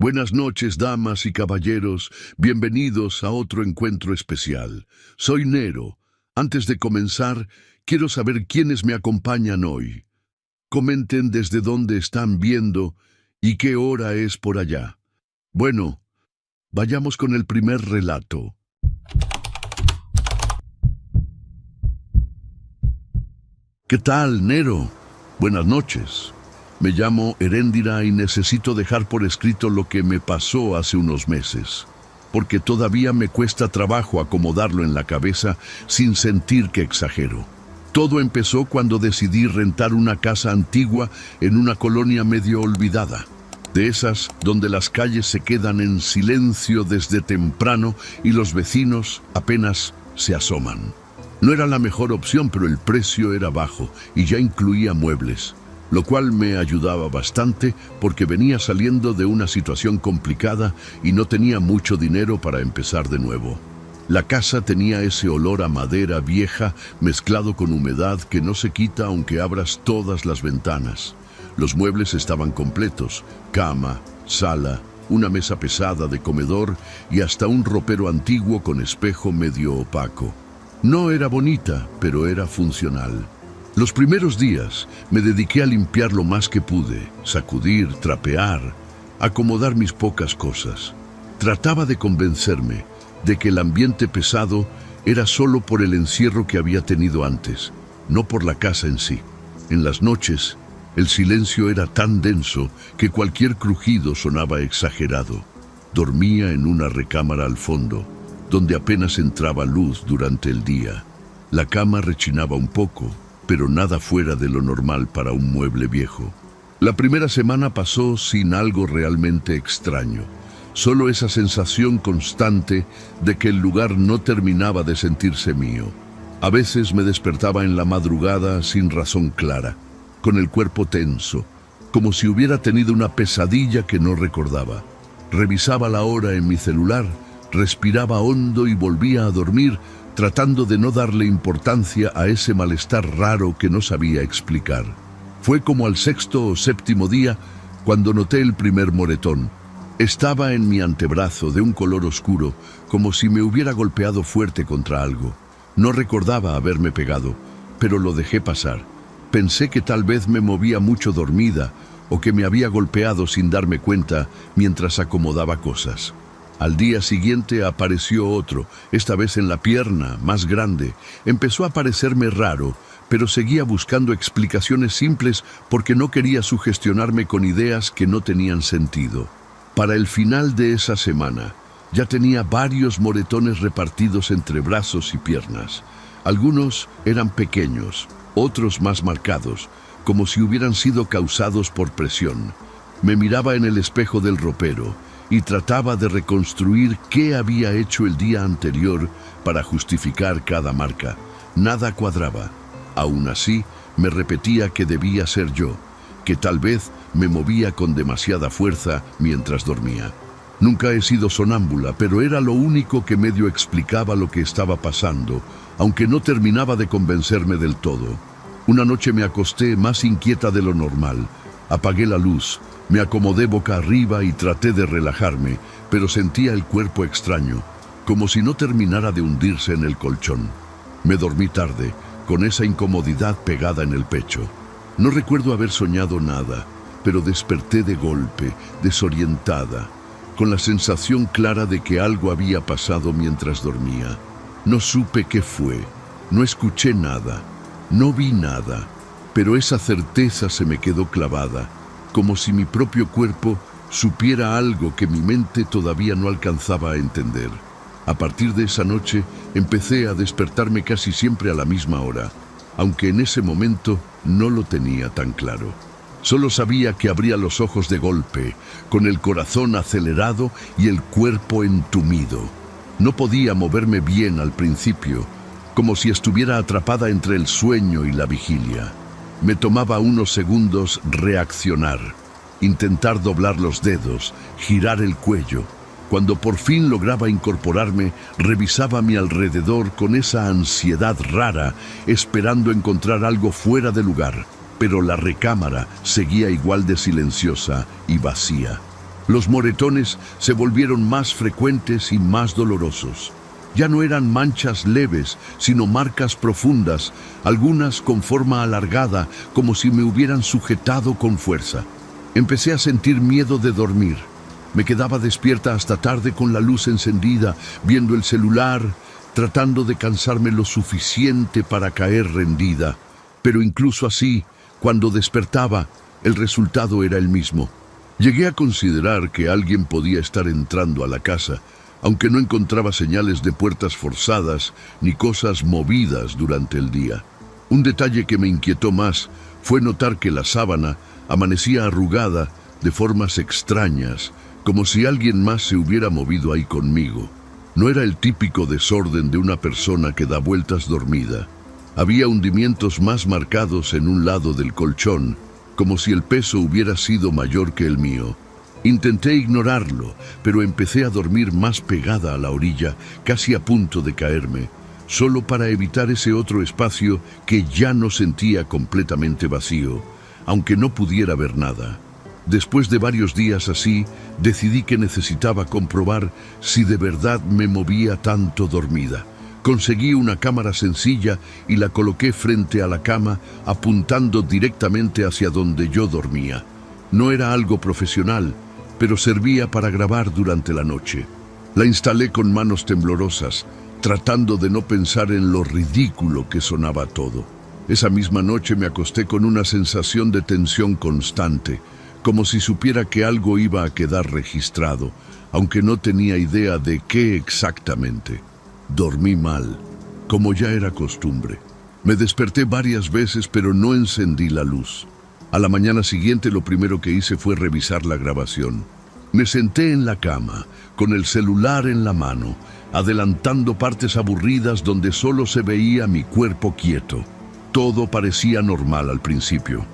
Buenas noches, damas y caballeros. Bienvenidos a otro encuentro especial. Soy Nero. Antes de comenzar, quiero saber quiénes me acompañan hoy. Comenten desde dónde están viendo y qué hora es por allá. Bueno, vayamos con el primer relato. ¿Qué tal, Nero? Buenas noches. Me llamo Heréndira y necesito dejar por escrito lo que me pasó hace unos meses, porque todavía me cuesta trabajo acomodarlo en la cabeza sin sentir que exagero. Todo empezó cuando decidí rentar una casa antigua en una colonia medio olvidada, de esas donde las calles se quedan en silencio desde temprano y los vecinos apenas se asoman. No era la mejor opción, pero el precio era bajo y ya incluía muebles, lo cual me ayudaba bastante porque venía saliendo de una situación complicada y no tenía mucho dinero para empezar de nuevo. La casa tenía ese olor a madera vieja mezclado con humedad que no se quita aunque abras todas las ventanas. Los muebles estaban completos: cama, sala, una mesa pesada de comedor y hasta un ropero antiguo con espejo medio opaco. No era bonita, pero era funcional. Los primeros días me dediqué a limpiar lo más que pude, sacudir, trapear, acomodar mis pocas cosas. Trataba de convencerme de que el ambiente pesado era solo por el encierro que había tenido antes, no por la casa en sí. En las noches, el silencio era tan denso que cualquier crujido sonaba exagerado. Dormía en una recámara al fondo, donde apenas entraba luz durante el día. La cama rechinaba un poco, pero nada fuera de lo normal para un mueble viejo. La primera semana pasó sin algo realmente extraño, solo esa sensación constante de que el lugar no terminaba de sentirse mío. A veces me despertaba en la madrugada sin razón clara, con el cuerpo tenso, como si hubiera tenido una pesadilla que no recordaba. Revisaba la hora en mi celular, respiraba hondo y volvía a dormir, tratando de no darle importancia a ese malestar raro que no sabía explicar. Fue como al sexto o séptimo día cuando noté el primer moretón. Estaba en mi antebrazo, de un color oscuro, como si me hubiera golpeado fuerte contra algo. No recordaba haberme pegado, pero lo dejé pasar. Pensé que tal vez me movía mucho dormida o que me había golpeado sin darme cuenta mientras acomodaba cosas. Al día siguiente apareció otro, esta vez en la pierna, más grande. Empezó a parecerme raro, pero seguía buscando explicaciones simples porque no quería sugestionarme con ideas que no tenían sentido. Para el final de esa semana, ya tenía varios moretones repartidos entre brazos y piernas. Algunos eran pequeños, otros más marcados, como si hubieran sido causados por presión. Me miraba en el espejo del ropero y trataba de reconstruir qué había hecho el día anterior para justificar cada marca. Nada cuadraba. Aún así, me repetía que debía ser yo, que tal vez me movía con demasiada fuerza mientras dormía. Nunca he sido sonámbula, pero era lo único que medio explicaba lo que estaba pasando, aunque no terminaba de convencerme del todo. Una noche me acosté más inquieta de lo normal. Apagué la luz, me acomodé boca arriba y traté de relajarme, pero sentía el cuerpo extraño, como si no terminara de hundirse en el colchón. Me dormí tarde, con esa incomodidad pegada en el pecho. No recuerdo haber soñado nada, pero desperté de golpe, desorientada, con la sensación clara de que algo había pasado mientras dormía. No supe qué fue, no escuché nada, no vi nada, pero esa certeza se me quedó clavada, como si mi propio cuerpo supiera algo que mi mente todavía no alcanzaba a entender. A partir de esa noche empecé a despertarme casi siempre a la misma hora, aunque en ese momento no lo tenía tan claro. Solo sabía que abría los ojos de golpe, con el corazón acelerado y el cuerpo entumido. No podía moverme bien al principio, como si estuviera atrapada entre el sueño y la vigilia. Me tomaba unos segundos reaccionar, intentar doblar los dedos, girar el cuello. Cuando por fin lograba incorporarme, revisaba a mi alrededor con esa ansiedad rara, esperando encontrar algo fuera de lugar. Pero la recámara seguía igual de silenciosa y vacía. Los moretones se volvieron más frecuentes y más dolorosos. Ya no eran manchas leves, sino marcas profundas, algunas con forma alargada, como si me hubieran sujetado con fuerza. Empecé a sentir miedo de dormir. Me quedaba despierta hasta tarde con la luz encendida, viendo el celular, tratando de cansarme lo suficiente para caer rendida. Pero incluso así, cuando despertaba, el resultado era el mismo. Llegué a considerar que alguien podía estar entrando a la casa, aunque no encontraba señales de puertas forzadas ni cosas movidas durante el día. Un detalle que me inquietó más fue notar que la sábana amanecía arrugada de formas extrañas, como si alguien más se hubiera movido ahí conmigo. No era el típico desorden de una persona que da vueltas dormida. Había hundimientos más marcados en un lado del colchón, como si el peso hubiera sido mayor que el mío. Intenté ignorarlo, pero empecé a dormir más pegada a la orilla, casi a punto de caerme, solo para evitar ese otro espacio que ya no sentía completamente vacío, aunque no pudiera ver nada. Después de varios días así, decidí que necesitaba comprobar si de verdad me movía tanto dormida. Conseguí una cámara sencilla y la coloqué frente a la cama, apuntando directamente hacia donde yo dormía. No era algo profesional, pero servía para grabar durante la noche. La instalé con manos temblorosas, tratando de no pensar en lo ridículo que sonaba todo. Esa misma noche me acosté con una sensación de tensión constante, como si supiera que algo iba a quedar registrado, aunque no tenía idea de qué exactamente. Dormí mal, como ya era costumbre. Me desperté varias veces, pero no encendí la luz. A la mañana siguiente lo primero que hice fue revisar la grabación. Me senté en la cama, con el celular en la mano, adelantando partes aburridas donde solo se veía mi cuerpo quieto. Todo parecía normal al principio.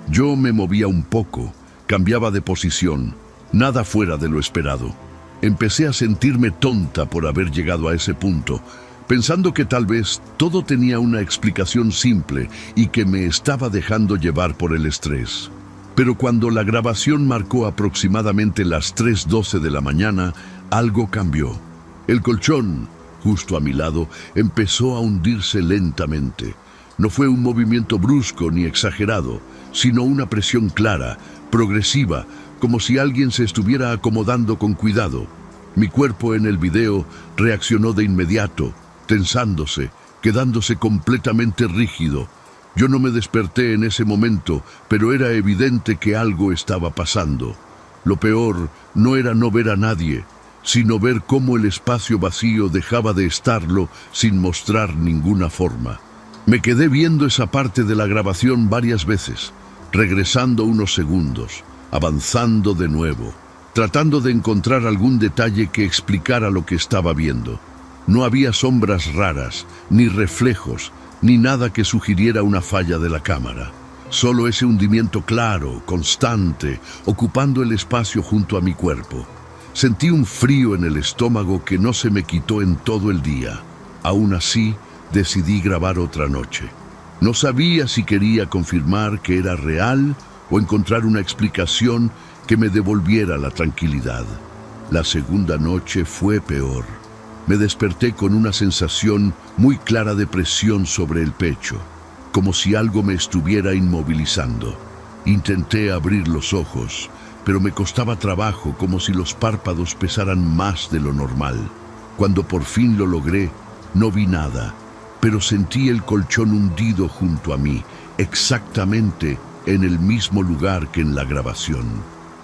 Yo me movía un poco, cambiaba de posición, nada fuera de lo esperado. Empecé a sentirme tonta por haber llegado a ese punto, pensando que tal vez todo tenía una explicación simple y que me estaba dejando llevar por el estrés. Pero cuando la grabación marcó aproximadamente las 3:12 de la mañana, algo cambió. El colchón, justo a mi lado, empezó a hundirse lentamente. No fue un movimiento brusco ni exagerado, sino una presión clara, progresiva, como si alguien se estuviera acomodando con cuidado. Mi cuerpo en el video reaccionó de inmediato, tensándose, quedándose completamente rígido. Yo no me desperté en ese momento, pero era evidente que algo estaba pasando. Lo peor no era no ver a nadie, sino ver cómo el espacio vacío dejaba de estarlo sin mostrar ninguna forma. Me quedé viendo esa parte de la grabación varias veces, regresando unos segundos, avanzando de nuevo, tratando de encontrar algún detalle que explicara lo que estaba viendo. No había sombras raras, ni reflejos, ni nada que sugiriera una falla de la cámara. Solo ese hundimiento claro, constante, ocupando el espacio junto a mi cuerpo. Sentí un frío en el estómago que no se me quitó en todo el día. Aún así, decidí grabar otra noche. No sabía si quería confirmar que era real o encontrar una explicación que me devolviera la tranquilidad. La segunda noche fue peor. Me desperté con una sensación muy clara de presión sobre el pecho, como si algo me estuviera inmovilizando. Intenté abrir los ojos, pero me costaba trabajo, como si los párpados pesaran más de lo normal. Cuando por fin lo logré, no vi nada, pero sentí el colchón hundido junto a mí, exactamente en el mismo lugar que en la grabación.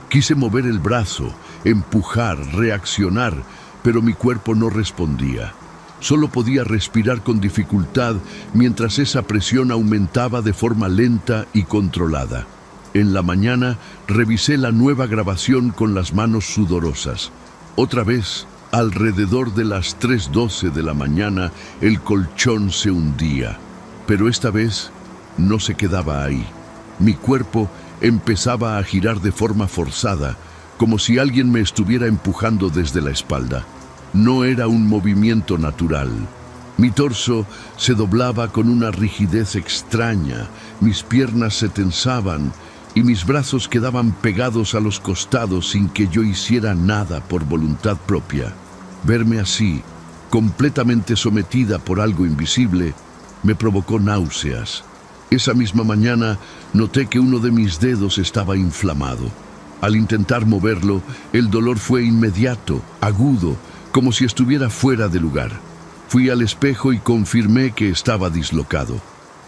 Quise mover el brazo, empujar, reaccionar, pero mi cuerpo no respondía. Solo podía respirar con dificultad mientras esa presión aumentaba de forma lenta y controlada. En la mañana revisé la nueva grabación con las manos sudorosas. Otra vez, alrededor de las 3:12 de la mañana, el colchón se hundía. Pero esta vez no se quedaba ahí. Mi cuerpo empezaba a girar de forma forzada, como si alguien me estuviera empujando desde la espalda. No era un movimiento natural. Mi torso se doblaba con una rigidez extraña, mis piernas se tensaban y mis brazos quedaban pegados a los costados sin que yo hiciera nada por voluntad propia. Verme así, completamente sometida por algo invisible, me provocó náuseas. Esa misma mañana noté que uno de mis dedos estaba inflamado. Al intentar moverlo, el dolor fue inmediato, agudo, como si estuviera fuera de lugar. Fui al espejo y confirmé que estaba dislocado.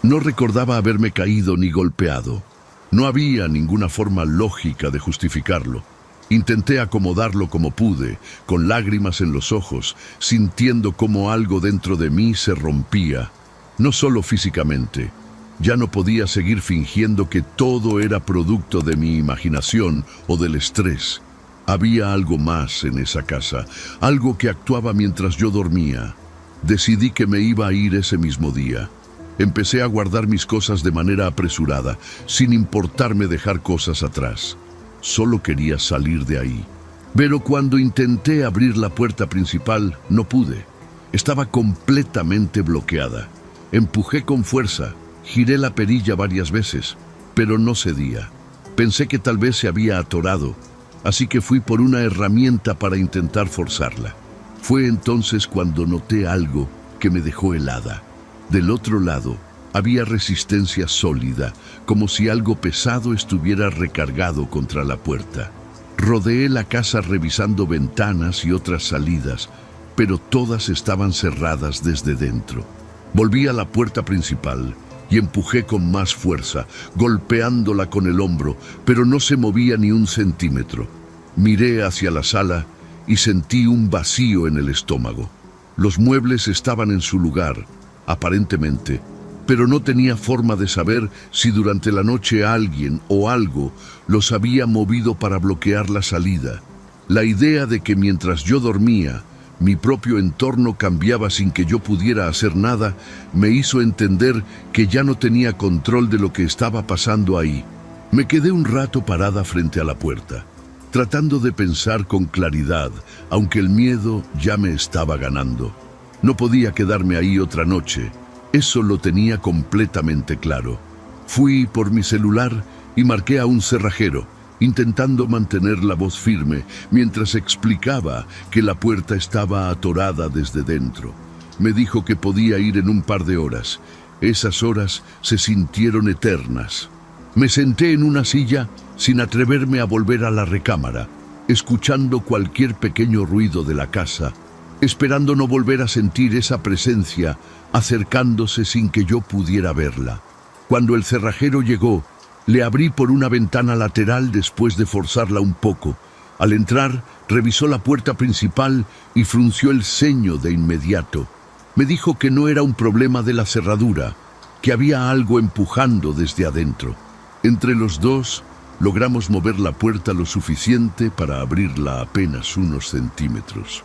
No recordaba haberme caído ni golpeado. No había ninguna forma lógica de justificarlo. Intenté acomodarlo como pude, con lágrimas en los ojos, sintiendo cómo algo dentro de mí se rompía. No solo físicamente. Ya no podía seguir fingiendo que todo era producto de mi imaginación o del estrés. Había algo más en esa casa, algo que actuaba mientras yo dormía. Decidí que me iba a ir ese mismo día. Empecé a guardar mis cosas de manera apresurada, sin importarme dejar cosas atrás. Solo quería salir de ahí. Pero cuando intenté abrir la puerta principal, no pude. Estaba completamente bloqueada. Empujé con fuerza. Giré la perilla varias veces, pero no cedía. Pensé que tal vez se había atorado, así que fui por una herramienta para intentar forzarla. Fue entonces cuando noté algo que me dejó helada. Del otro lado, había resistencia sólida, como si algo pesado estuviera recargado contra la puerta. Rodeé la casa revisando ventanas y otras salidas, pero todas estaban cerradas desde dentro. Volví a la puerta principal y empujé con más fuerza, golpeándola con el hombro, pero no se movía ni un centímetro. Miré hacia la sala y sentí un vacío en el estómago. Los muebles estaban en su lugar, aparentemente, pero no tenía forma de saber si durante la noche alguien o algo los había movido para bloquear la salida. La idea de que mientras yo dormía, mi propio entorno cambiaba sin que yo pudiera hacer nada, me hizo entender que ya no tenía control de lo que estaba pasando ahí. Me quedé un rato parada frente a la puerta, tratando de pensar con claridad, aunque el miedo ya me estaba ganando. No podía quedarme ahí otra noche, eso lo tenía completamente claro. Fui por mi celular y marqué a un cerrajero, intentando mantener la voz firme mientras explicaba que la puerta estaba atorada desde dentro. Me dijo que podía ir en un par de horas. Esas horas se sintieron eternas. Me senté en una silla sin atreverme a volver a la recámara, escuchando cualquier pequeño ruido de la casa, esperando no volver a sentir esa presencia acercándose sin que yo pudiera verla. Cuando el cerrajero llegó, le abrí por una ventana lateral después de forzarla un poco. Al entrar, revisó la puerta principal y frunció el ceño de inmediato. Me dijo que no era un problema de la cerradura, que había algo empujando desde adentro. Entre los dos, logramos mover la puerta lo suficiente para abrirla apenas unos centímetros.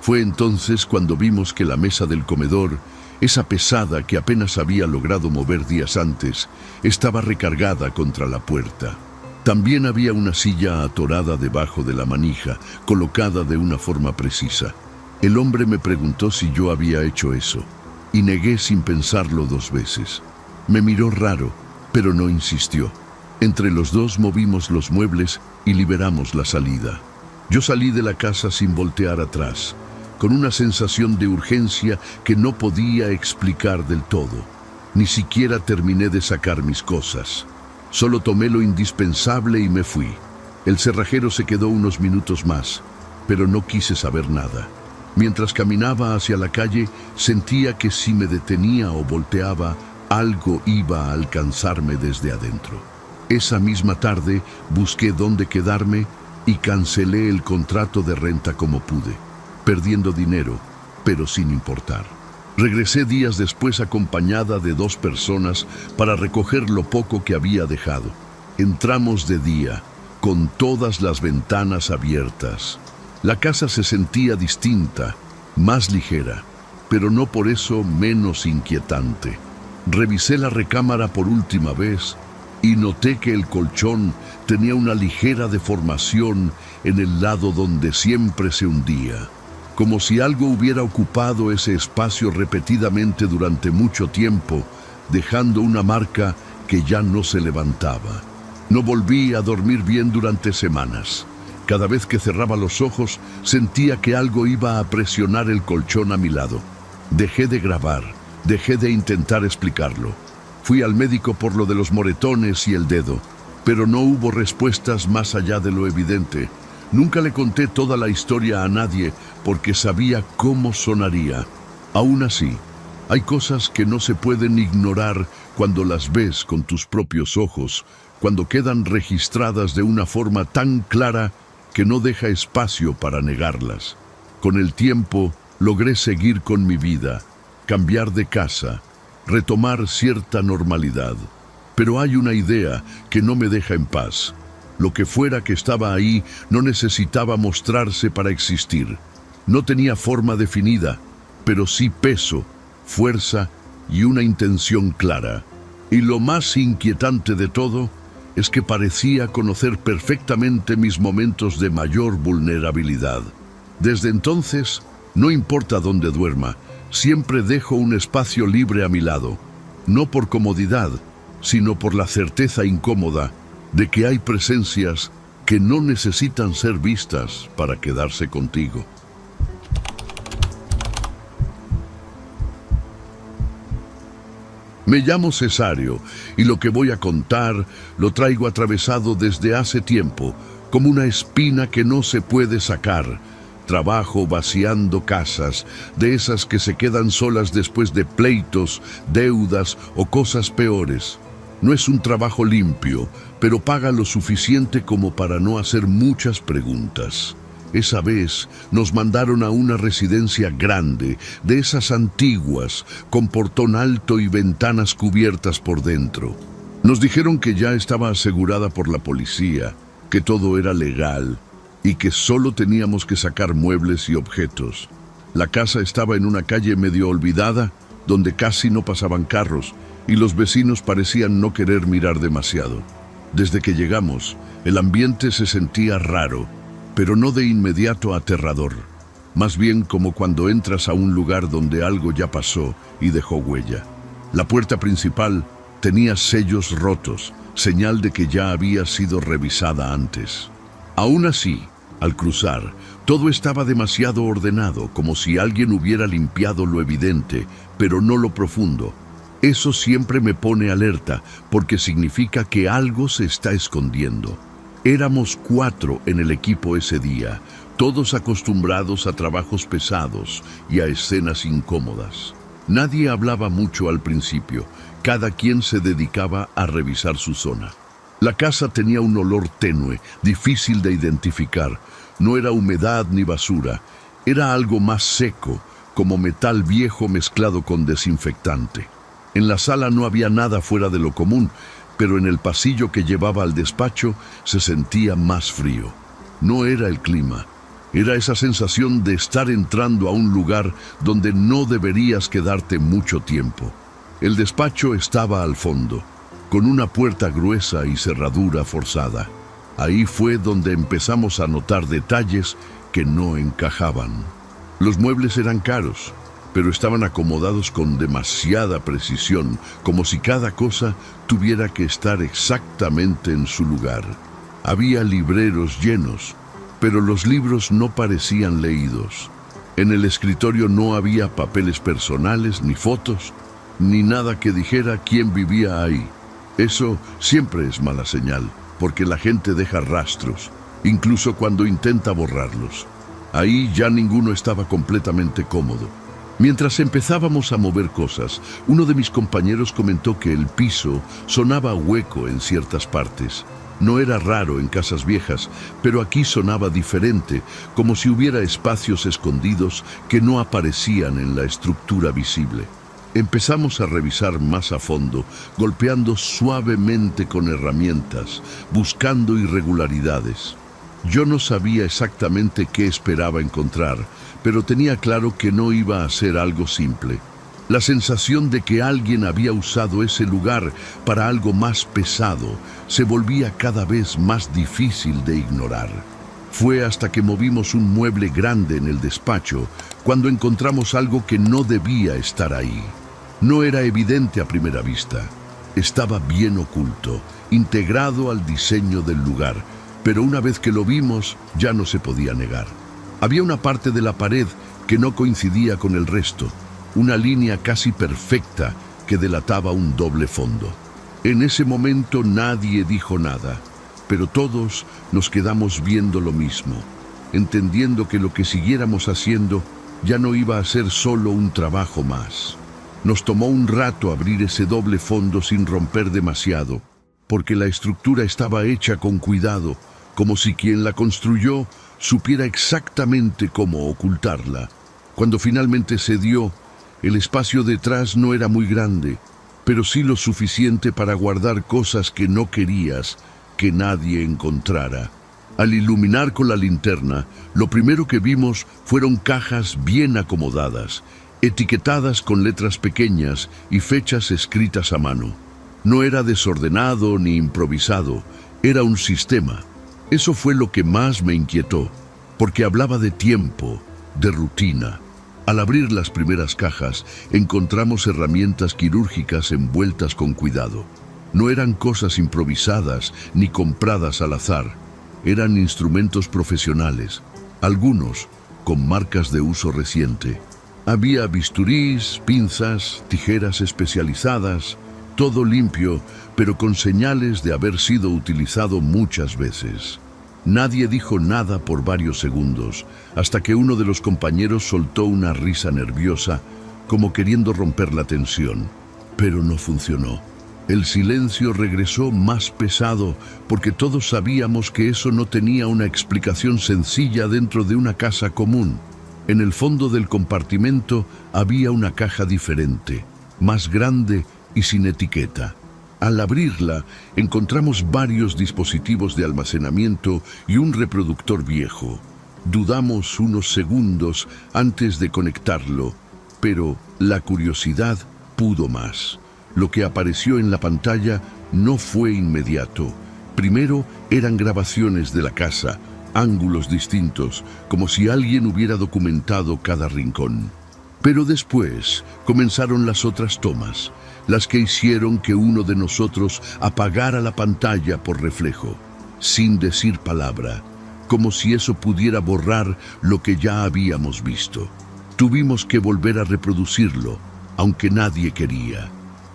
Fue entonces cuando vimos que la mesa del comedor, esa pesada que apenas había logrado mover días antes, estaba recargada contra la puerta. También había una silla atorada debajo de la manija, colocada de una forma precisa. El hombre me preguntó si yo había hecho eso, y negué sin pensarlo 2 veces. Me miró raro, pero no insistió. Entre los dos movimos los muebles y liberamos la salida. Yo salí de la casa sin voltear atrás, con una sensación de urgencia que no podía explicar del todo. Ni siquiera terminé de sacar mis cosas. Solo tomé lo indispensable y me fui. El cerrajero se quedó unos minutos más, pero no quise saber nada. Mientras caminaba hacia la calle, sentía que si me detenía o volteaba, algo iba a alcanzarme desde adentro. Esa misma tarde busqué dónde quedarme y cancelé el contrato de renta como pude, perdiendo dinero, pero sin importar. Regresé días después acompañada de 2 personas para recoger lo poco que había dejado. Entramos de día, con todas las ventanas abiertas. La casa se sentía distinta, más ligera, pero no por eso menos inquietante. Revisé la recámara por última vez y noté que el colchón tenía una ligera deformación en el lado donde siempre se hundía, como si algo hubiera ocupado ese espacio repetidamente durante mucho tiempo, dejando una marca que ya no se levantaba. No volví a dormir bien durante semanas. Cada vez que cerraba los ojos, sentía que algo iba a presionar el colchón a mi lado. Dejé de grabar, dejé de intentar explicarlo. Fui al médico por lo de los moretones y el dedo, pero no hubo respuestas más allá de lo evidente. Nunca le conté toda la historia a nadie porque sabía cómo sonaría. Aún así, hay cosas que no se pueden ignorar cuando las ves con tus propios ojos, cuando quedan registradas de una forma tan clara que no deja espacio para negarlas. Con el tiempo, logré seguir con mi vida, cambiar de casa, retomar cierta normalidad. Pero hay una idea que no me deja en paz. Lo que fuera que estaba ahí no necesitaba mostrarse para existir. No tenía forma definida, pero sí peso, fuerza y una intención clara. Y lo más inquietante de todo es que parecía conocer perfectamente mis momentos de mayor vulnerabilidad. Desde entonces, no importa dónde duerma, siempre dejo un espacio libre a mi lado, no por comodidad, sino por la certeza incómoda de que hay presencias que no necesitan ser vistas para quedarse contigo. Me llamo Cesario y lo que voy a contar lo traigo atravesado desde hace tiempo, como una espina que no se puede sacar. Trabajo vaciando casas, de esas que se quedan solas después de pleitos, deudas o cosas peores. No es un trabajo limpio, pero paga lo suficiente como para no hacer muchas preguntas. Esa vez nos mandaron a una residencia grande, de esas antiguas, con portón alto y ventanas cubiertas por dentro. Nos dijeron que ya estaba asegurada por la policía, que todo era legal y que solo teníamos que sacar muebles y objetos. La casa estaba en una calle medio olvidada, donde casi no pasaban carros, y los vecinos parecían no querer mirar demasiado. Desde que llegamos, el ambiente se sentía raro, pero no de inmediato aterrador. Más bien como cuando entras a un lugar donde algo ya pasó y dejó huella. La puerta principal tenía sellos rotos, señal de que ya había sido revisada antes. Aún así, al cruzar, todo estaba demasiado ordenado, como si alguien hubiera limpiado lo evidente, pero no lo profundo. Eso siempre me pone alerta, porque significa que algo se está escondiendo. Éramos 4 en el equipo ese día, todos acostumbrados a trabajos pesados y a escenas incómodas. Nadie hablaba mucho al principio, cada quien se dedicaba a revisar su zona. La casa tenía un olor tenue, difícil de identificar. No era humedad ni basura, era algo más seco, como metal viejo mezclado con desinfectante. En la sala no había nada fuera de lo común, pero en el pasillo que llevaba al despacho se sentía más frío. No era el clima, era esa sensación de estar entrando a un lugar donde no deberías quedarte mucho tiempo. El despacho estaba al fondo, con una puerta gruesa y cerradura forzada. Ahí fue donde empezamos a notar detalles que no encajaban. Los muebles eran caros, pero estaban acomodados con demasiada precisión, como si cada cosa tuviera que estar exactamente en su lugar. Había libreros llenos, pero los libros no parecían leídos. En el escritorio no había papeles personales, ni fotos, ni nada que dijera quién vivía ahí. Eso siempre es mala señal, porque la gente deja rastros, incluso cuando intenta borrarlos. Ahí ya ninguno estaba completamente cómodo. Mientras empezábamos a mover cosas, uno de mis compañeros comentó que el piso sonaba hueco en ciertas partes. No era raro en casas viejas, pero aquí sonaba diferente, como si hubiera espacios escondidos que no aparecían en la estructura visible. Empezamos a revisar más a fondo, golpeando suavemente con herramientas, buscando irregularidades. Yo no sabía exactamente qué esperaba encontrar, pero tenía claro que no iba a ser algo simple. La sensación de que alguien había usado ese lugar para algo más pesado se volvía cada vez más difícil de ignorar. Fue hasta que movimos un mueble grande en el despacho cuando encontramos algo que no debía estar ahí. No era evidente a primera vista. Estaba bien oculto, integrado al diseño del lugar, pero una vez que lo vimos ya no se podía negar. Había una parte de la pared que no coincidía con el resto, una línea casi perfecta que delataba un doble fondo. En ese momento nadie dijo nada, pero todos nos quedamos viendo lo mismo, entendiendo que lo que siguiéramos haciendo ya no iba a ser solo un trabajo más. Nos tomó un rato abrir ese doble fondo sin romper demasiado, porque la estructura estaba hecha con cuidado, como si quien la construyó supiera exactamente cómo ocultarla. Cuando finalmente se dio, el espacio detrás no era muy grande, pero sí lo suficiente para guardar cosas que no querías que nadie encontrara. Al iluminar con la linterna, lo primero que vimos fueron cajas bien acomodadas, etiquetadas con letras pequeñas y fechas escritas a mano. No era desordenado ni improvisado, era un sistema. Eso fue lo que más me inquietó, porque hablaba de tiempo, de rutina. Al abrir las primeras cajas, encontramos herramientas quirúrgicas envueltas con cuidado. No eran cosas improvisadas ni compradas al azar. Eran instrumentos profesionales, algunos con marcas de uso reciente. Había bisturís, pinzas, tijeras especializadas, todo limpio, pero con señales de haber sido utilizado muchas veces. Nadie dijo nada por varios segundos, hasta que uno de los compañeros soltó una risa nerviosa, como queriendo romper la tensión. Pero no funcionó. El silencio regresó más pesado, porque todos sabíamos que eso no tenía una explicación sencilla dentro de una casa común. En el fondo del compartimento había una caja diferente, más grande y sin etiqueta. Al abrirla, encontramos varios dispositivos de almacenamiento y un reproductor viejo. Dudamos unos segundos antes de conectarlo, pero la curiosidad pudo más. Lo que apareció en la pantalla no fue inmediato. Primero eran grabaciones de la casa, ángulos distintos, como si alguien hubiera documentado cada rincón. Pero después comenzaron las otras tomas, las que hicieron que uno de nosotros apagara la pantalla por reflejo, sin decir palabra, como si eso pudiera borrar lo que ya habíamos visto. Tuvimos que volver a reproducirlo, aunque nadie quería.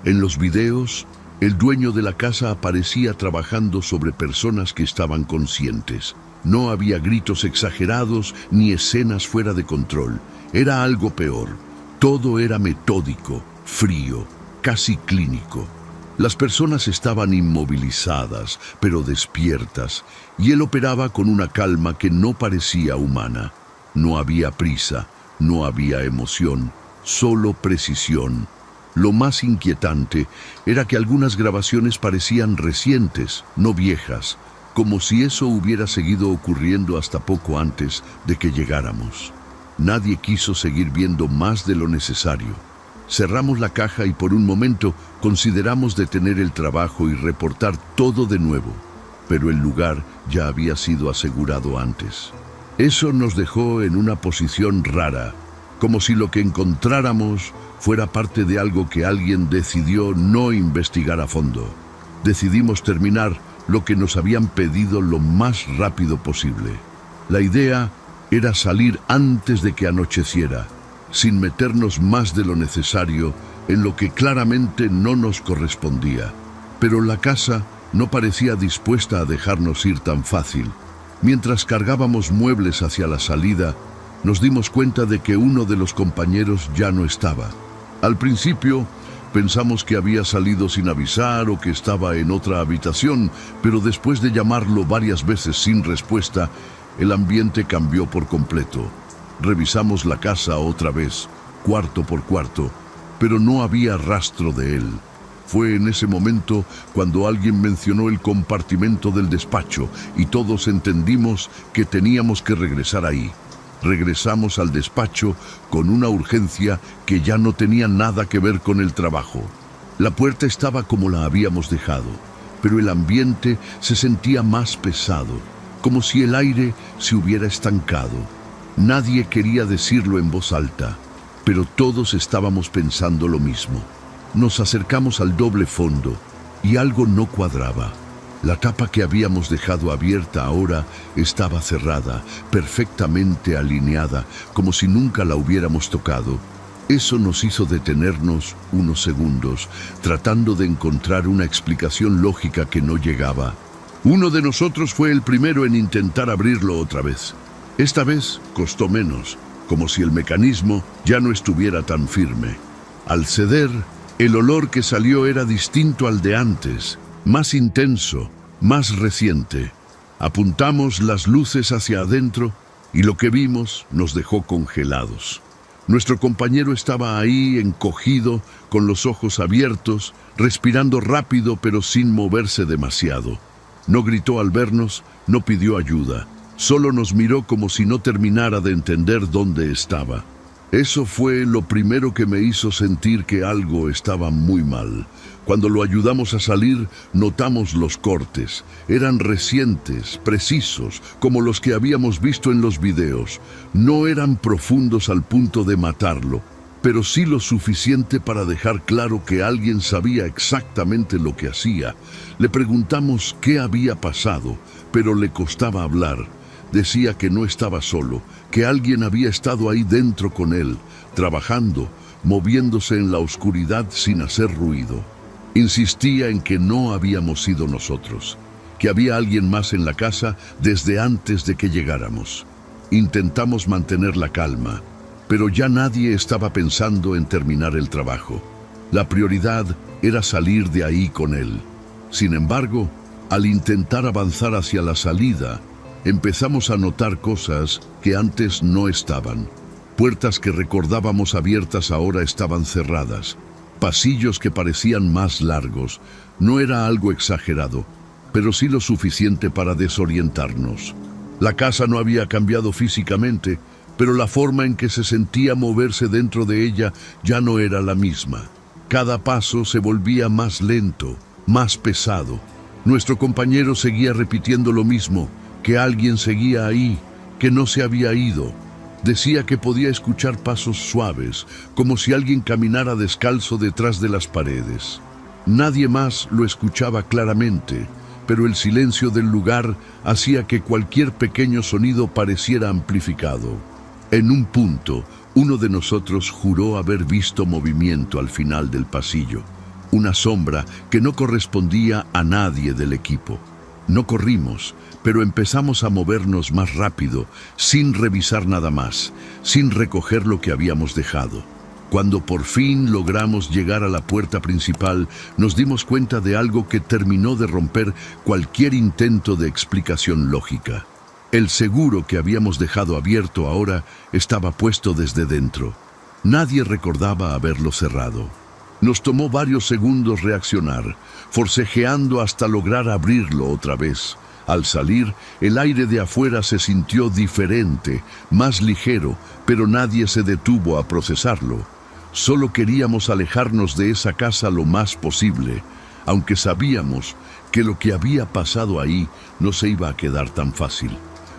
En los videos, el dueño de la casa aparecía trabajando sobre personas que estaban conscientes. No había gritos exagerados ni escenas fuera de control. Era algo peor. Todo era metódico, frío, casi clínico. Las personas estaban inmovilizadas, pero despiertas, y él operaba con una calma que no parecía humana. No había prisa, no había emoción, solo precisión. Lo más inquietante era que algunas grabaciones parecían recientes, no viejas, como si eso hubiera seguido ocurriendo hasta poco antes de que llegáramos. Nadie quiso seguir viendo más de lo necesario. Cerramos la caja y por un momento consideramos detener el trabajo y reportar todo de nuevo, pero el lugar ya había sido asegurado antes. Eso nos dejó en una posición rara, como si lo que encontráramos fuera parte de algo que alguien decidió no investigar a fondo. Decidimos terminar lo que nos habían pedido lo más rápido posible. La idea era salir antes de que anocheciera, sin meternos más de lo necesario en lo que claramente no nos correspondía. Pero la casa no parecía dispuesta a dejarnos ir tan fácil. Mientras cargábamos muebles hacia la salida, nos dimos cuenta de que uno de los compañeros ya no estaba. Al principio, pensamos que había salido sin avisar o que estaba en otra habitación, pero después de llamarlo varias veces sin respuesta, el ambiente cambió por completo. Revisamos la casa otra vez, cuarto por cuarto, pero no había rastro de él. Fue en ese momento cuando alguien mencionó el compartimento del despacho y todos entendimos que teníamos que regresar ahí. Regresamos al despacho con una urgencia que ya no tenía nada que ver con el trabajo. La puerta estaba como la habíamos dejado, pero el ambiente se sentía más pesado, como si el aire se hubiera estancado. Nadie quería decirlo en voz alta, pero todos estábamos pensando lo mismo. Nos acercamos al doble fondo y algo no cuadraba. La tapa que habíamos dejado abierta ahora estaba cerrada, perfectamente alineada, como si nunca la hubiéramos tocado. Eso nos hizo detenernos unos segundos, tratando de encontrar una explicación lógica que no llegaba. Uno de nosotros fue el primero en intentar abrirlo otra vez. Esta vez costó menos, como si el mecanismo ya no estuviera tan firme. Al ceder, el olor que salió era distinto al de antes, más intenso, más reciente. Apuntamos las luces hacia adentro y lo que vimos nos dejó congelados. Nuestro compañero estaba ahí, encogido, con los ojos abiertos, respirando rápido pero sin moverse demasiado. No gritó al vernos, no pidió ayuda. Solo nos miró como si no terminara de entender dónde estaba. Eso fue lo primero que me hizo sentir que algo estaba muy mal. Cuando lo ayudamos a salir, notamos los cortes. Eran recientes, precisos, como los que habíamos visto en los videos. No eran profundos al punto de matarlo, pero sí lo suficiente para dejar claro que alguien sabía exactamente lo que hacía. Le preguntamos qué había pasado, pero le costaba hablar. Decía que no estaba solo, que alguien había estado ahí dentro con él, trabajando, moviéndose en la oscuridad sin hacer ruido. Insistía en que no habíamos sido nosotros, que había alguien más en la casa desde antes de que llegáramos. Intentamos mantener la calma, pero ya nadie estaba pensando en terminar el trabajo. La prioridad era salir de ahí con él. Sin embargo, al intentar avanzar hacia la salida, empezamos a notar cosas que antes no estaban. Puertas que recordábamos abiertas ahora estaban cerradas. Pasillos que parecían más largos. No era algo exagerado, pero sí lo suficiente para desorientarnos. La casa no había cambiado físicamente, pero la forma en que se sentía moverse dentro de ella ya no era la misma. Cada paso se volvía más lento, más pesado. Nuestro compañero seguía repitiendo lo mismo, que alguien seguía ahí, que no se había ido. Decía que podía escuchar pasos suaves, como si alguien caminara descalzo detrás de las paredes. Nadie más lo escuchaba claramente, pero el silencio del lugar hacía que cualquier pequeño sonido pareciera amplificado. En un punto, uno de nosotros juró haber visto movimiento al final del pasillo, una sombra que no correspondía a nadie del equipo. No corrimos, pero empezamos a movernos más rápido, sin revisar nada más, sin recoger lo que habíamos dejado. Cuando por fin logramos llegar a la puerta principal, nos dimos cuenta de algo que terminó de romper cualquier intento de explicación lógica. El seguro que habíamos dejado abierto ahora estaba puesto desde dentro. Nadie recordaba haberlo cerrado. Nos tomó varios segundos reaccionar, forcejeando hasta lograr abrirlo otra vez. Al salir, el aire de afuera se sintió diferente, más ligero, pero nadie se detuvo a procesarlo. Solo queríamos alejarnos de esa casa lo más posible, aunque sabíamos que lo que había pasado ahí no se iba a quedar tan fácil.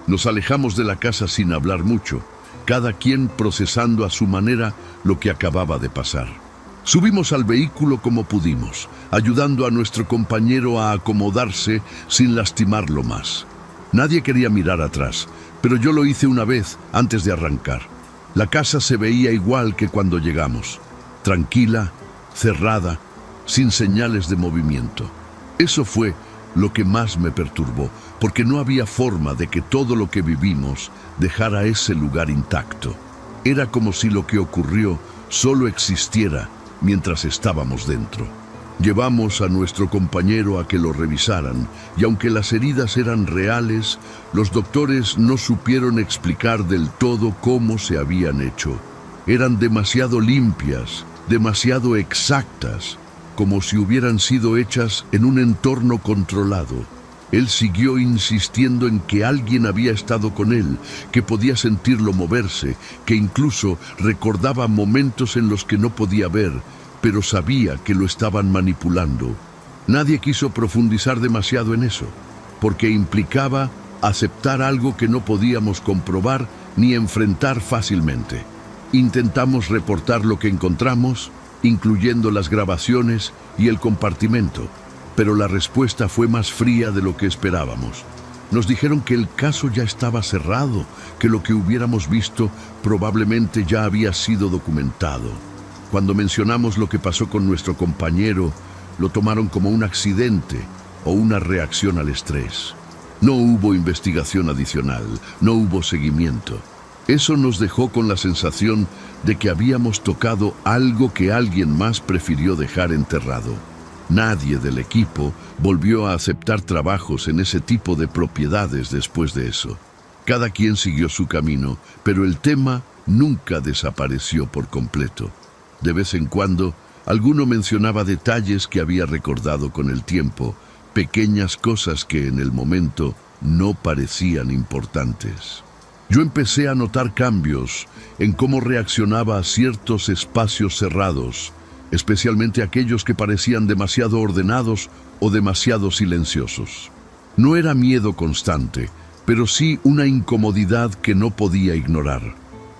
Nos alejamos de la casa sin hablar mucho, cada quien procesando a su manera lo que acababa de pasar. Subimos al vehículo como pudimos, ayudando a nuestro compañero a acomodarse sin lastimarlo más. Nadie quería mirar atrás, pero yo lo hice una vez antes de arrancar. La casa se veía igual que cuando llegamos, tranquila, cerrada, sin señales de movimiento. Eso fue lo que más me perturbó, porque no había forma de que todo lo que vivimos dejara ese lugar intacto. Era como si lo que ocurrió solo existiera mientras estábamos dentro. Llevamos a nuestro compañero a que lo revisaran, y aunque las heridas eran reales, los doctores no supieron explicar del todo cómo se habían hecho. Eran demasiado limpias, demasiado exactas, como si hubieran sido hechas en un entorno controlado. Él siguió insistiendo en que alguien había estado con él, que podía sentirlo moverse, que incluso recordaba momentos en los que no podía ver, pero sabía que lo estaban manipulando. Nadie quiso profundizar demasiado en eso, porque implicaba aceptar algo que no podíamos comprobar ni enfrentar fácilmente. Intentamos reportar lo que encontramos incluyendo las grabaciones y el compartimento, pero la respuesta fue más fría de lo que esperábamos. Nos dijeron que el caso ya estaba cerrado, que lo que hubiéramos visto probablemente ya había sido documentado. Cuando mencionamos lo que pasó con nuestro compañero, lo tomaron como un accidente o una reacción al estrés. No hubo investigación adicional, no hubo seguimiento. Eso nos dejó con la sensación de que habíamos tocado algo que alguien más prefirió dejar enterrado. Nadie del equipo volvió a aceptar trabajos en ese tipo de propiedades después de eso. Cada quien siguió su camino, pero el tema nunca desapareció por completo. De vez en cuando, alguno mencionaba detalles que había recordado con el tiempo, pequeñas cosas que en el momento no parecían importantes. Yo empecé a notar cambios en cómo reaccionaba a ciertos espacios cerrados, especialmente aquellos que parecían demasiado ordenados o demasiado silenciosos. No era miedo constante, pero sí una incomodidad que no podía ignorar.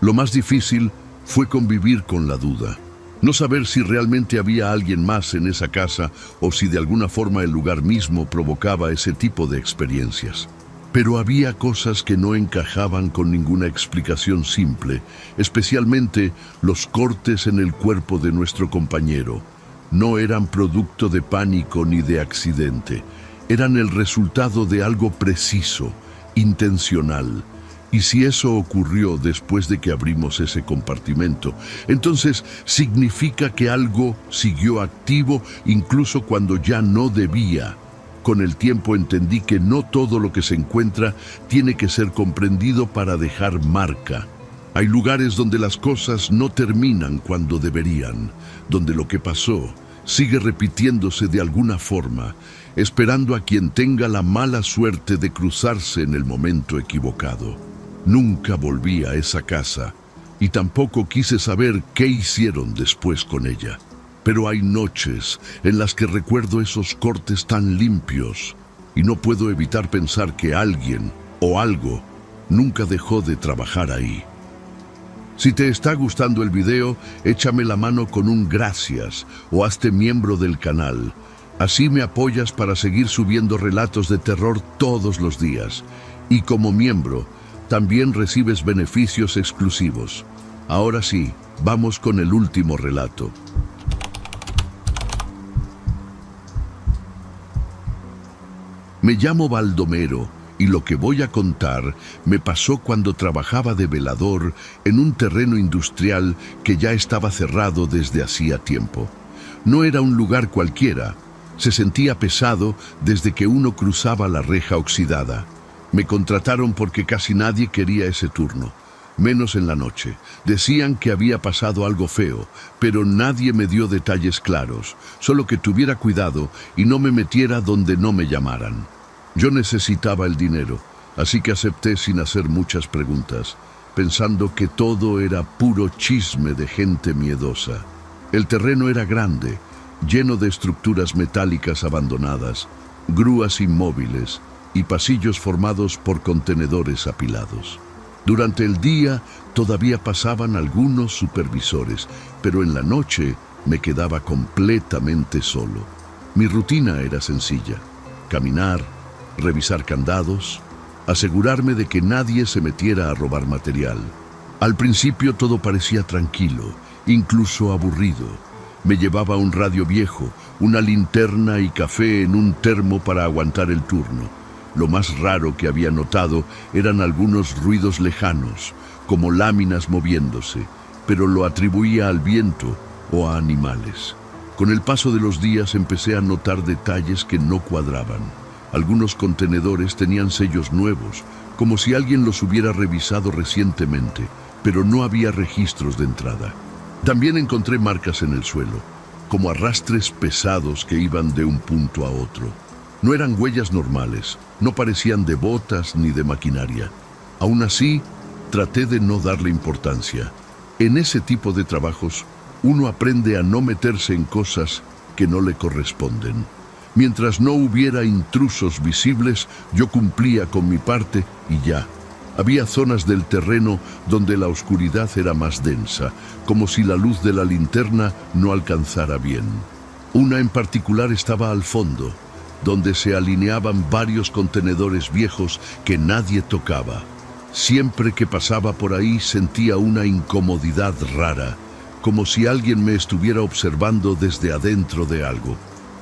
Lo más difícil fue convivir con la duda. No saber si realmente había alguien más en esa casa o si de alguna forma el lugar mismo provocaba ese tipo de experiencias. Pero había cosas que no encajaban con ninguna explicación simple, especialmente los cortes en el cuerpo de nuestro compañero. No eran producto de pánico ni de accidente, eran el resultado de algo preciso, intencional. Y si eso ocurrió después de que abrimos ese compartimento, entonces significa que algo siguió activo incluso cuando ya no debía. Con el tiempo entendí que no todo lo que se encuentra tiene que ser comprendido para dejar marca. Hay lugares donde las cosas no terminan cuando deberían, donde lo que pasó sigue repitiéndose de alguna forma, esperando a quien tenga la mala suerte de cruzarse en el momento equivocado. Nunca volví a esa casa y tampoco quise saber qué hicieron después con ella. Pero hay noches en las que recuerdo esos cortes tan limpios y no puedo evitar pensar que alguien o algo nunca dejó de trabajar ahí. Si te está gustando el video, échame la mano con un gracias o hazte miembro del canal. Así me apoyas para seguir subiendo relatos de terror todos los días. Y como miembro, también recibes beneficios exclusivos. Ahora sí, vamos con el último relato. Me llamo Baldomero y lo que voy a contar me pasó cuando trabajaba de velador en un terreno industrial que ya estaba cerrado desde hacía tiempo. No era un lugar cualquiera, se sentía pesado desde que uno cruzaba la reja oxidada. Me contrataron porque casi nadie quería ese turno, menos en la noche. Decían que había pasado algo feo, pero nadie me dio detalles claros, solo que tuviera cuidado y no me metiera donde no me llamaran. Yo necesitaba el dinero, así que acepté sin hacer muchas preguntas, pensando que todo era puro chisme de gente miedosa. El terreno era grande, lleno de estructuras metálicas abandonadas, grúas inmóviles y pasillos formados por contenedores apilados. Durante el día todavía pasaban algunos supervisores, pero en la noche me quedaba completamente solo. Mi rutina era sencilla: caminar, revisar candados, asegurarme de que nadie se metiera a robar material. Al principio todo parecía tranquilo, incluso aburrido. Me llevaba un radio viejo, una linterna y café en un termo para aguantar el turno. Lo más raro que había notado eran algunos ruidos lejanos, como láminas moviéndose, pero lo atribuía al viento o a animales. Con el paso de los días empecé a notar detalles que no cuadraban. Algunos contenedores tenían sellos nuevos, como si alguien los hubiera revisado recientemente, pero no había registros de entrada. También encontré marcas en el suelo, como arrastres pesados que iban de un punto a otro. No eran huellas normales, no parecían de botas ni de maquinaria. Aún así, traté de no darle importancia. En ese tipo de trabajos, uno aprende a no meterse en cosas que no le corresponden. Mientras no hubiera intrusos visibles, yo cumplía con mi parte y ya. Había zonas del terreno donde la oscuridad era más densa, como si la luz de la linterna no alcanzara bien. Una en particular estaba al fondo, donde se alineaban varios contenedores viejos que nadie tocaba. Siempre que pasaba por ahí sentía una incomodidad rara, como si alguien me estuviera observando desde adentro de algo.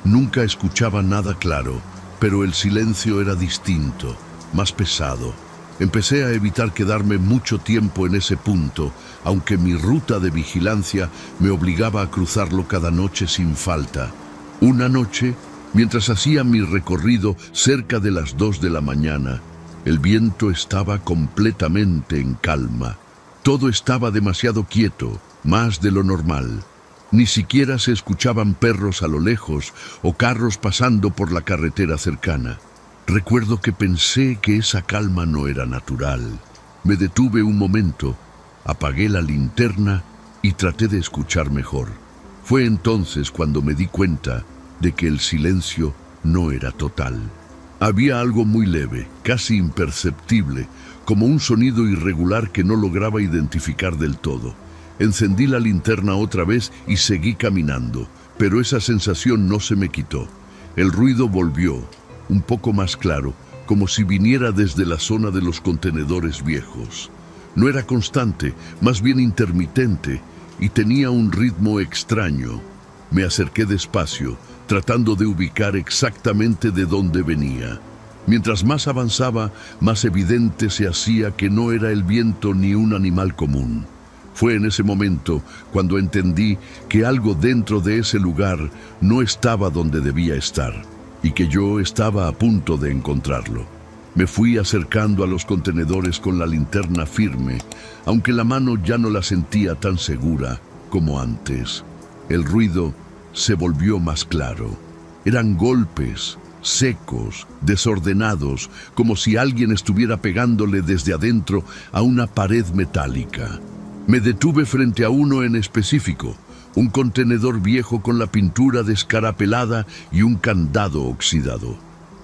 Nunca escuchaba nada claro, pero el silencio era distinto, más pesado. Empecé a evitar quedarme mucho tiempo en ese punto, aunque mi ruta de vigilancia me obligaba a cruzarlo cada noche sin falta. Una noche, mientras hacía mi recorrido cerca de las 2 de la mañana, el viento estaba completamente en calma. Todo estaba demasiado quieto, más de lo normal. Ni siquiera se escuchaban perros a lo lejos o carros pasando por la carretera cercana. Recuerdo que pensé que esa calma no era natural. Me detuve un momento, apagué la linterna y traté de escuchar mejor. Fue entonces cuando me di cuenta de que el silencio no era total. Había algo muy leve, casi imperceptible, como un sonido irregular que no lograba identificar del todo. Encendí la linterna otra vez y seguí caminando, pero esa sensación no se me quitó. El ruido volvió, un poco más claro, como si viniera desde la zona de los contenedores viejos. No era constante, más bien intermitente, y tenía un ritmo extraño. Me acerqué despacio, tratando de ubicar exactamente de dónde venía. Mientras más avanzaba, más evidente se hacía que no era el viento ni un animal común. Fue en ese momento cuando entendí que algo dentro de ese lugar no estaba donde debía estar, y que yo estaba a punto de encontrarlo. Me fui acercando a los contenedores con la linterna firme, aunque la mano ya no la sentía tan segura como antes. El ruido se volvió más claro. Eran golpes, secos, desordenados, como si alguien estuviera pegándole desde adentro a una pared metálica. Me detuve frente a uno en específico, un contenedor viejo con la pintura descarapelada y un candado oxidado.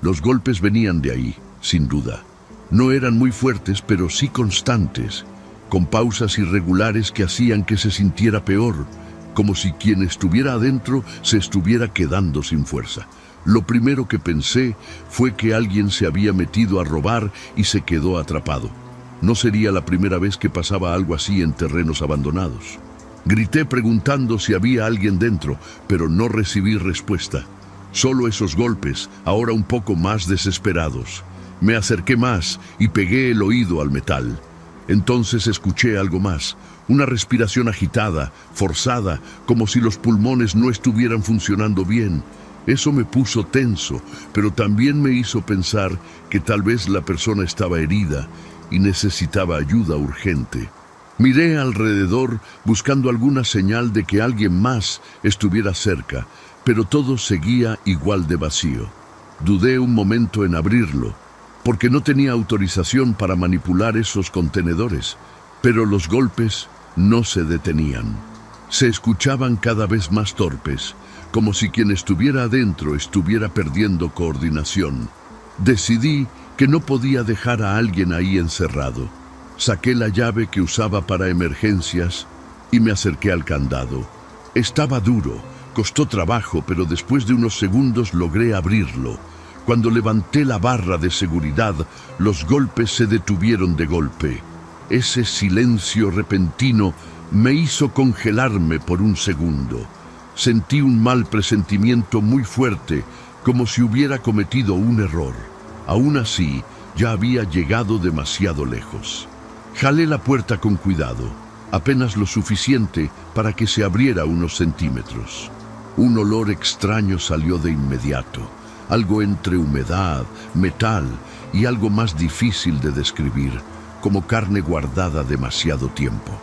Los golpes venían de ahí, sin duda. No eran muy fuertes, pero sí constantes, con pausas irregulares que hacían que se sintiera peor, como si quien estuviera adentro se estuviera quedando sin fuerza. Lo primero que pensé fue que alguien se había metido a robar y se quedó atrapado. No sería la primera vez que pasaba algo así en terrenos abandonados. Grité preguntando si había alguien dentro, pero no recibí respuesta. Solo esos golpes, ahora un poco más desesperados. Me acerqué más y pegué el oído al metal. Entonces escuché algo más, una respiración agitada, forzada, como si los pulmones no estuvieran funcionando bien. Eso me puso tenso, pero también me hizo pensar que tal vez la persona estaba herida y necesitaba ayuda urgente. Miré alrededor buscando alguna señal de que alguien más estuviera cerca, pero todo seguía igual de vacío. Dudé un momento en abrirlo, porque no tenía autorización para manipular esos contenedores, pero los golpes no se detenían. Se escuchaban cada vez más torpes, como si quien estuviera adentro estuviera perdiendo coordinación. Decidí que no podía dejar a alguien ahí encerrado. Saqué la llave que usaba para emergencias y me acerqué al candado. Estaba duro, costó trabajo, pero después de unos segundos logré abrirlo. Cuando levanté la barra de seguridad, los golpes se detuvieron de golpe. Ese silencio repentino me hizo congelarme por un segundo. Sentí un mal presentimiento muy fuerte, como si hubiera cometido un error. Aún así, ya había llegado demasiado lejos. Jalé la puerta con cuidado, apenas lo suficiente para que se abriera unos centímetros. Un olor extraño salió de inmediato, algo entre humedad, metal y algo más difícil de describir, como carne guardada demasiado tiempo.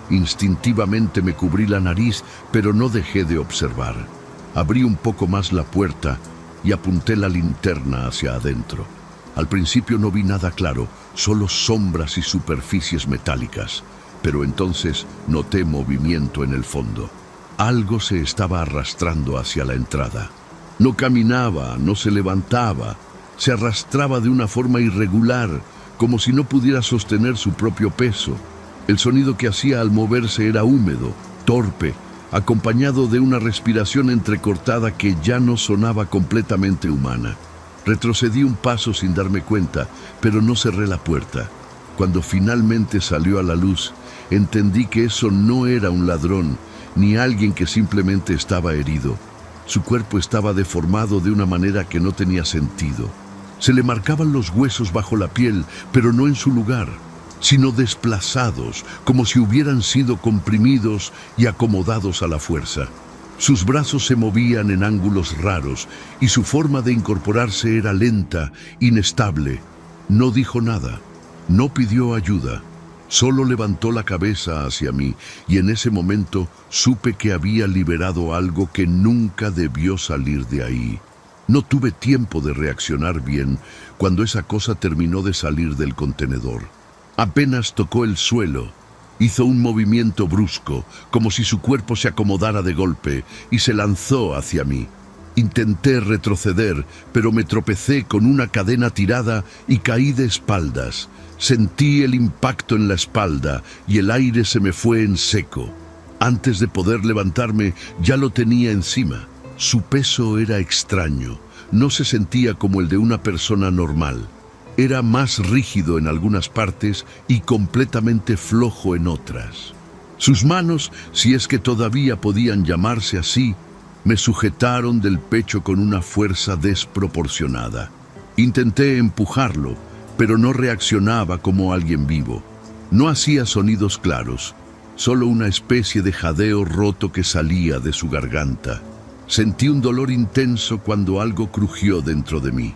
Instintivamente me cubrí la nariz, pero no dejé de observar. Abrí un poco más la puerta y apunté la linterna hacia adentro. Al principio no vi nada claro, solo sombras y superficies metálicas, pero entonces noté movimiento en el fondo. Algo se estaba arrastrando hacia la entrada. No caminaba, no se levantaba, se arrastraba de una forma irregular, como si no pudiera sostener su propio peso. El sonido que hacía al moverse era húmedo, torpe, acompañado de una respiración entrecortada que ya no sonaba completamente humana. Retrocedí un paso sin darme cuenta, pero no cerré la puerta. Cuando finalmente salió a la luz, entendí que eso no era un ladrón, ni alguien que simplemente estaba herido. Su cuerpo estaba deformado de una manera que no tenía sentido. Se le marcaban los huesos bajo la piel, pero no en su lugar, sino desplazados, como si hubieran sido comprimidos y acomodados a la fuerza. Sus brazos se movían en ángulos raros y su forma de incorporarse era lenta, inestable. No dijo nada, no pidió ayuda, solo levantó la cabeza hacia mí y en ese momento supe que había liberado algo que nunca debió salir de ahí. No tuve tiempo de reaccionar bien cuando esa cosa terminó de salir del contenedor. Apenas tocó el suelo, hizo un movimiento brusco, como si su cuerpo se acomodara de golpe, y se lanzó hacia mí. Intenté retroceder, pero me tropecé con una cadena tirada y caí de espaldas. Sentí el impacto en la espalda y el aire se me fue en seco. Antes de poder levantarme, ya lo tenía encima. Su peso era extraño, no se sentía como el de una persona normal. Era más rígido en algunas partes y completamente flojo en otras. Sus manos, si es que todavía podían llamarse así, me sujetaron del pecho con una fuerza desproporcionada. Intenté empujarlo, pero no reaccionaba como alguien vivo. No hacía sonidos claros, solo una especie de jadeo roto que salía de su garganta. Sentí un dolor intenso cuando algo crujió dentro de mí.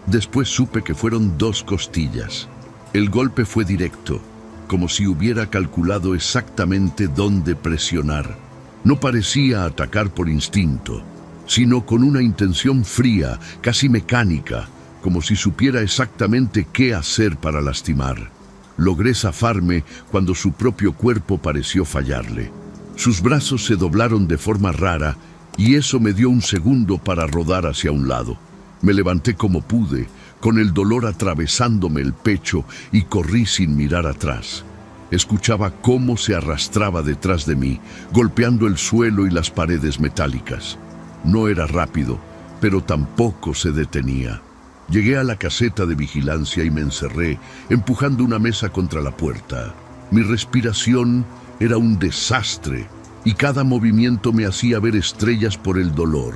Después supe que fueron 2 costillas. El golpe fue directo, como si hubiera calculado exactamente dónde presionar. No parecía atacar por instinto, sino con una intención fría, casi mecánica, como si supiera exactamente qué hacer para lastimar. Logré zafarme cuando su propio cuerpo pareció fallarle. Sus brazos se doblaron de forma rara y eso me dio un segundo para rodar hacia un lado. Me levanté como pude, con el dolor atravesándome el pecho y corrí sin mirar atrás. Escuchaba cómo se arrastraba detrás de mí, golpeando el suelo y las paredes metálicas. No era rápido, pero tampoco se detenía. Llegué a la caseta de vigilancia y me encerré, empujando una mesa contra la puerta. Mi respiración era un desastre y cada movimiento me hacía ver estrellas por el dolor.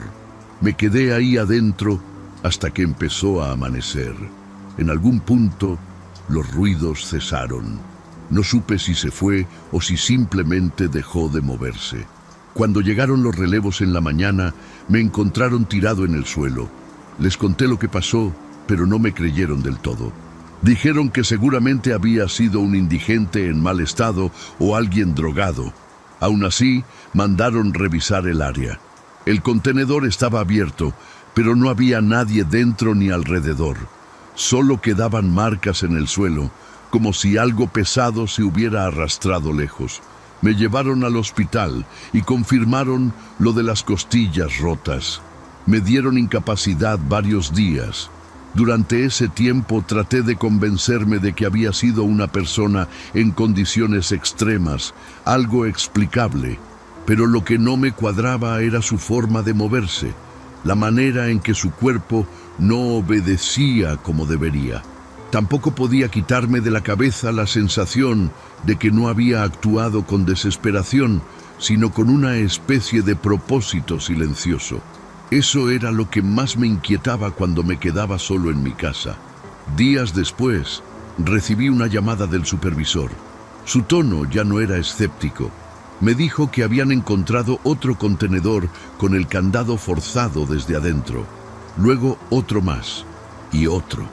Me quedé ahí adentro hasta que empezó a amanecer. En algún punto, los ruidos cesaron. No supe si se fue o si simplemente dejó de moverse. Cuando llegaron los relevos en la mañana, me encontraron tirado en el suelo. Les conté lo que pasó, pero no me creyeron del todo. Dijeron que seguramente había sido un indigente en mal estado o alguien drogado. Aún así, mandaron revisar el área. El contenedor estaba abierto, pero no había nadie dentro ni alrededor. Solo quedaban marcas en el suelo, como si algo pesado se hubiera arrastrado lejos. Me llevaron al hospital y confirmaron lo de las costillas rotas. Me dieron incapacidad varios días. Durante ese tiempo traté de convencerme de que había sido una persona en condiciones extremas, algo explicable, pero lo que no me cuadraba era su forma de moverse, la manera en que su cuerpo no obedecía como debería. Tampoco podía quitarme de la cabeza la sensación de que no había actuado con desesperación, sino con una especie de propósito silencioso. Eso era lo que más me inquietaba cuando me quedaba solo en mi casa. Días después, recibí una llamada del supervisor. Su tono ya no era escéptico. Me dijo que habían encontrado otro contenedor con el candado forzado desde adentro. Luego otro más y otro.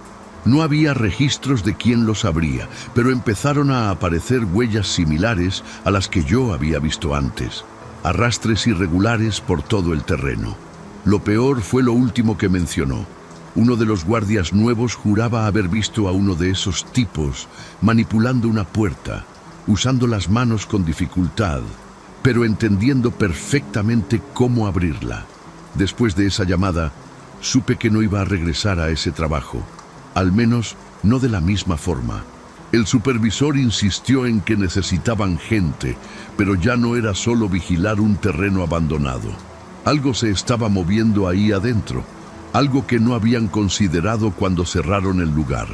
No había registros de quién los abría, pero empezaron a aparecer huellas similares a las que yo había visto antes. Arrastres irregulares por todo el terreno. Lo peor fue lo último que mencionó. Uno de los guardias nuevos juraba haber visto a uno de esos tipos manipulando una puerta, usando las manos con dificultad, pero entendiendo perfectamente cómo abrirla. Después de esa llamada, supe que no iba a regresar a ese trabajo, al menos no de la misma forma. El supervisor insistió en que necesitaban gente, pero ya no era solo vigilar un terreno abandonado. Algo se estaba moviendo ahí adentro, algo que no habían considerado cuando cerraron el lugar.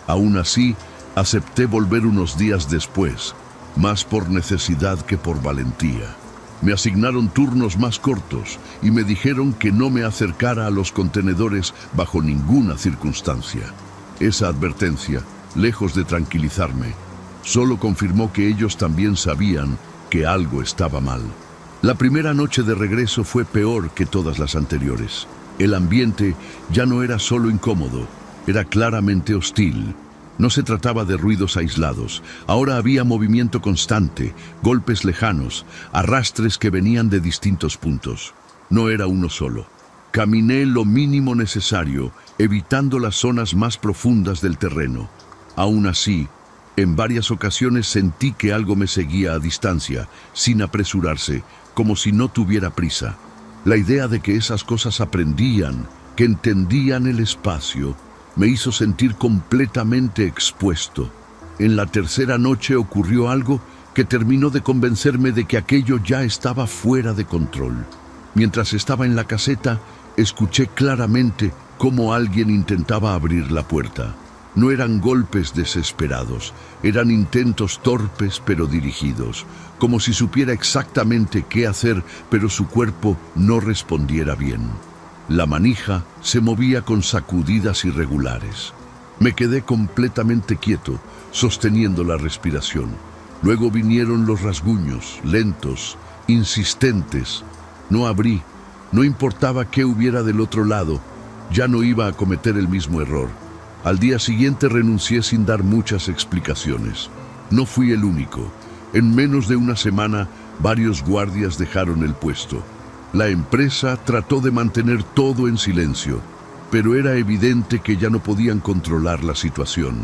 Aún así, acepté volver unos días después, más por necesidad que por valentía. Me asignaron turnos más cortos y me dijeron que no me acercara a los contenedores bajo ninguna circunstancia. Esa advertencia, lejos de tranquilizarme, solo confirmó que ellos también sabían que algo estaba mal. La primera noche de regreso fue peor que todas las anteriores. El ambiente ya no era solo incómodo, era claramente hostil. No se trataba de ruidos aislados, ahora había movimiento constante, golpes lejanos, arrastres que venían de distintos puntos. No era uno solo. Caminé lo mínimo necesario, evitando las zonas más profundas del terreno. Aún así, en varias ocasiones sentí que algo me seguía a distancia, sin apresurarse, como si no tuviera prisa. La idea de que esas cosas aprendían, que entendían el espacio, me hizo sentir completamente expuesto. En la tercera noche ocurrió algo que terminó de convencerme de que aquello ya estaba fuera de control. Mientras estaba en la caseta, escuché claramente cómo alguien intentaba abrir la puerta. No eran golpes desesperados, eran intentos torpes pero dirigidos, como si supiera exactamente qué hacer, pero su cuerpo no respondiera bien. La manija se movía con sacudidas irregulares. Me quedé completamente quieto, sosteniendo la respiración. Luego vinieron los rasguños, lentos, insistentes. No abrí, no importaba qué hubiera del otro lado, ya no iba a cometer el mismo error. Al día siguiente renuncié sin dar muchas explicaciones. No fui el único. En menos de una semana, varios guardias dejaron el puesto. La empresa trató de mantener todo en silencio, pero era evidente que ya no podían controlar la situación.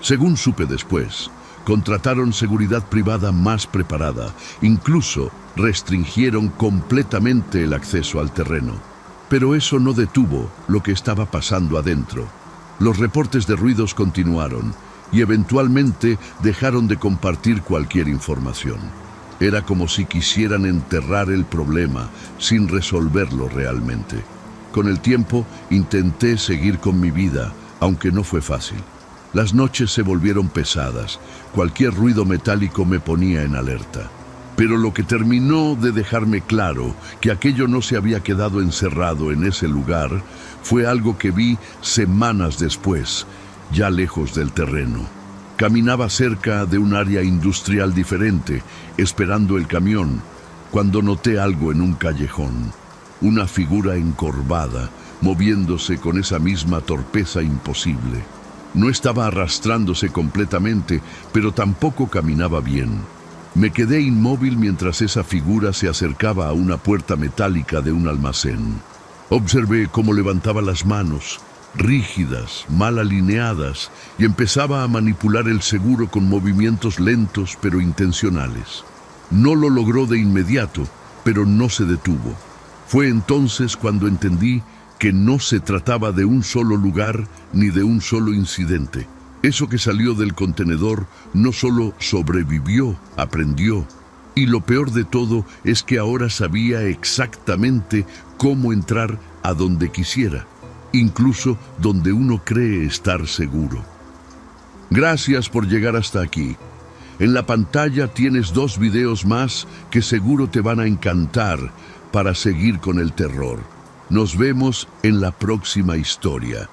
Según supe después, contrataron seguridad privada más preparada, incluso restringieron completamente el acceso al terreno. Pero eso no detuvo lo que estaba pasando adentro. Los reportes de ruidos continuaron y eventualmente dejaron de compartir cualquier información. Era como si quisieran enterrar el problema sin resolverlo realmente. Con el tiempo intenté seguir con mi vida, aunque no fue fácil. Las noches se volvieron pesadas, cualquier ruido metálico me ponía en alerta. Pero lo que terminó de dejarme claro que aquello no se había quedado encerrado en ese lugar fue algo que vi semanas después, ya lejos del terreno. Caminaba cerca de un área industrial diferente, esperando el camión, cuando noté algo en un callejón. Una figura encorvada, moviéndose con esa misma torpeza imposible. No estaba arrastrándose completamente, pero tampoco caminaba bien. Me quedé inmóvil mientras esa figura se acercaba a una puerta metálica de un almacén. Observé cómo levantaba las manos, rígidas, mal alineadas, y empezaba a manipular el seguro con movimientos lentos pero intencionales. No lo logró de inmediato, pero no se detuvo. Fue entonces cuando entendí que no se trataba de un solo lugar ni de un solo incidente. Eso que salió del contenedor no solo sobrevivió, aprendió. Y lo peor de todo es que ahora sabía exactamente cómo entrar a donde quisiera, incluso donde uno cree estar seguro. Gracias por llegar hasta aquí. En la pantalla tienes 2 videos más que seguro te van a encantar para seguir con el terror. Nos vemos en la próxima historia.